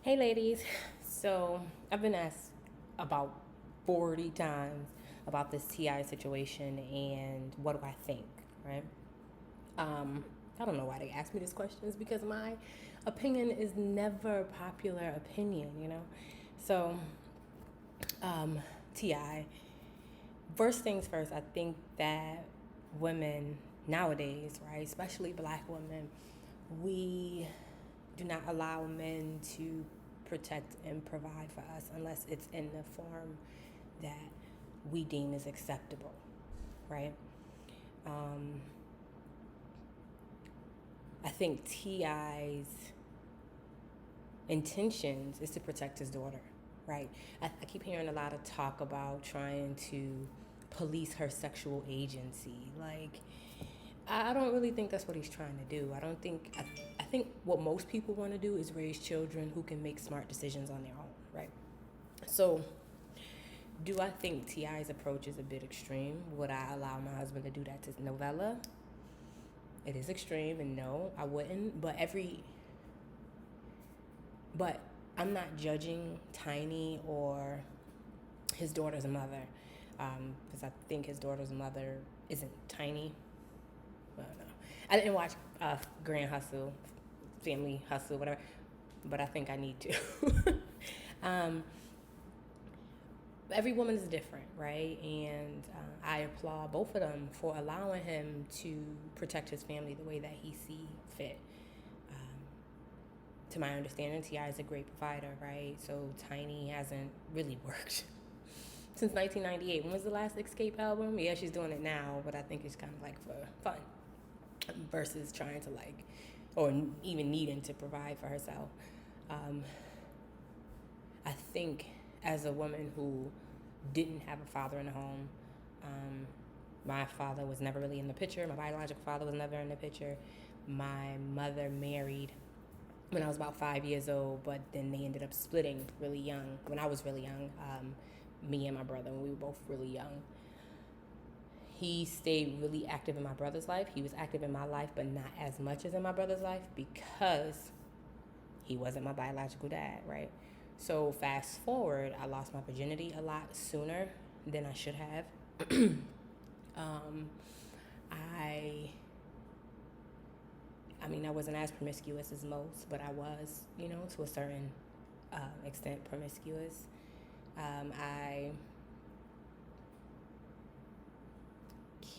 Hey, ladies. So, I've been asked about 40 times about this TI situation and what do I think, right? I don't know why they ask me these questions because my opinion is never popular opinion. So, um, TI. First things first, I think that women nowadays, right, especially black women, we do not allow men to protect and provide for us unless it's in the form that we deem as acceptable, right? Um, I think T.I.'s intentions is to protect his daughter, right? I keep hearing a lot of talk about trying to police her sexual agency. Like, I don't really think that's what he's trying to do. I think what most people want to do is raise children who can make smart decisions on their own, right? So, do I think T.I.'s approach is a bit extreme? Would I allow my husband to do that to Novella? It is extreme, and no, I wouldn't. But I'm not judging Tiny or his daughter's mother, because I think his daughter's mother isn't Tiny. I don't know. I didn't watch Grand Hustle, Family Hustle, whatever, but I think I need to. um, every woman is different, right? And I applaud both of them for allowing him to protect his family the way that he sees fit. Um, to my understanding, T.I. is a great provider, right? So Tiny hasn't really worked since 1998. When was the last Escape album? Yeah, she's doing it now, but I think it's kind of like for fun versus trying to or even needing to provide for herself. Um, I think as a woman who didn't have a father in the home, my father was never really in the picture. My biological father was never in the picture. My mother married when I was about 5 years old, but then they ended up splitting really young. When I was really young, me and my brother, when we were both really young. He stayed really active in my brother's life. He was active in my life, but not as much as in my brother's life because he wasn't my biological dad, right? So fast forward, I lost my virginity a lot sooner than I should have. um, I, I mean, I wasn't as promiscuous as most, but I was, to a certain extent, promiscuous. I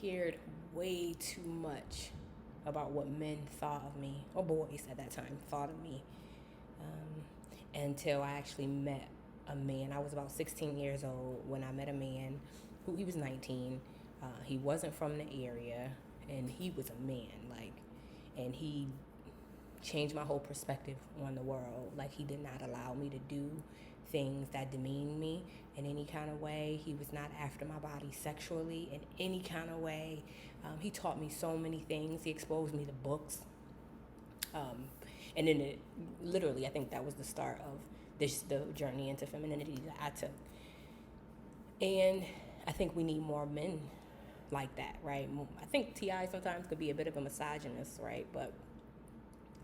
cared way too much about what men thought of me, or boys at that time thought of me, until I actually met a man. I was about 16 years old when I met a man who he was 19. He wasn't from the area, and he was a man, and he changed my whole perspective on the world. Like, he did not allow me to do things that demeaned me in any kind of way. He was not after my body sexually in any kind of way. He taught me so many things. He exposed me to books. And then literally, I think that was the start of the journey into femininity that I took. And I think we need more men like that, right? I think T.I. sometimes could be a bit of a misogynist, right? But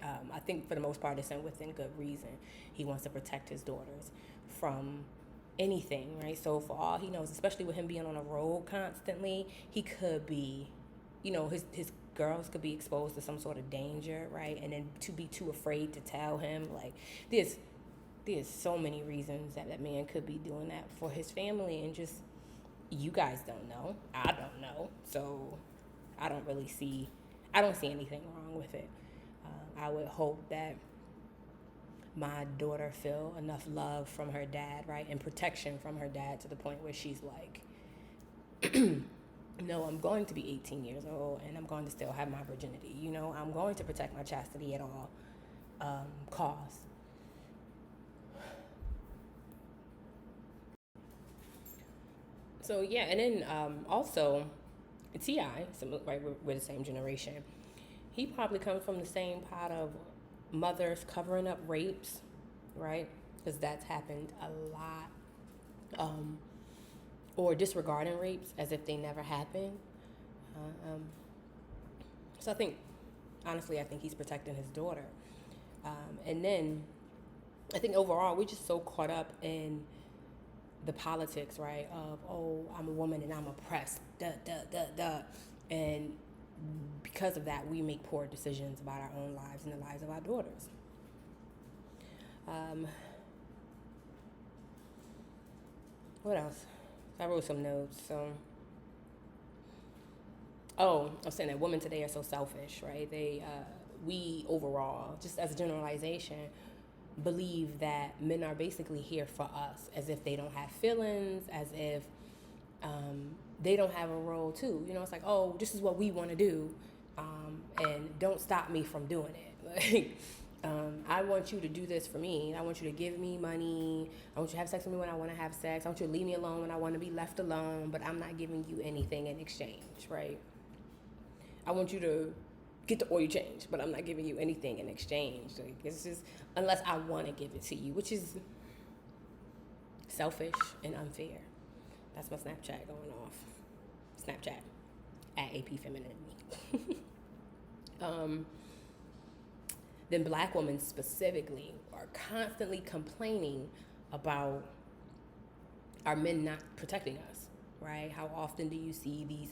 I think for the most part, it's within good reason. He wants to protect his daughters from anything, right? So for all he knows, especially with him being on the road constantly, he could be, his girls could be exposed to some sort of danger, right? And then to be too afraid to tell him, like, there's so many reasons that man could be doing that for his family, and just, you guys don't know, I don't know, so I don't see anything wrong with it. I would hope that my daughter feel enough love from her dad, right, and protection from her dad to the point where she's like, no, I'm going to be 18 years old and I'm going to still have my virginity. I'm going to protect my chastity at all costs. So yeah, and then also Ti, right, we're the same generation. He probably comes from the same pot of mothers covering up rapes, right? Because that's happened a lot. Or disregarding rapes as if they never happened. So I think, honestly, I think he's protecting his daughter. And then I think overall we're just so caught up in the politics, right? Of, oh, I'm a woman and I'm oppressed, and because of that, we make poor decisions about our own lives and the lives of our daughters. What else? I wrote some notes. So, I'm saying that women today are so selfish, right? We overall, just as a generalization, believe that men are basically here for us, as if they don't have feelings, as if they don't have a role too. You know, it's like, oh, this is what we want to do, and don't stop me from doing it. Like, I want you to do this for me. I want you to give me money. I want you to have sex with me when I want to have sex. I want you to leave me alone when I want to be left alone, but I'm not giving you anything in exchange, right? I want you to get the oil change, but I'm not giving you anything in exchange. Like, it's just, unless I want to give it to you, which is selfish and unfair. That's my Snapchat going off. Snapchat at AP Femininity. Then black women specifically are constantly complaining about our men not protecting us, right? How often do you see these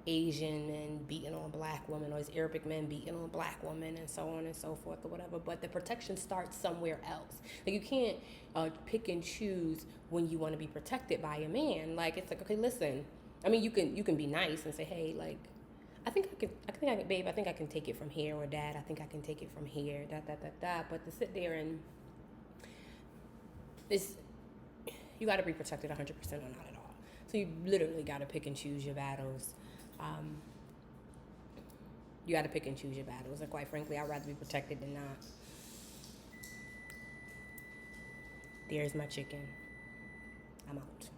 Asian men beating on black women, or these Arabic men beating on black women, and so on and so forth, or whatever? But the protection starts somewhere else. Like, you can't pick and choose when you want to be protected by a man. Like, it's like, okay, listen. I mean, you can be nice and say, hey, like, I think I can, babe, I think I can take it from here, or dad, I think I can take it from here, But to sit there and you got to be protected 100% or not at all. So you literally got to pick and choose your battles. You got to pick and choose your battles. And quite frankly, I'd rather be protected than not. There's my chicken. I'm out.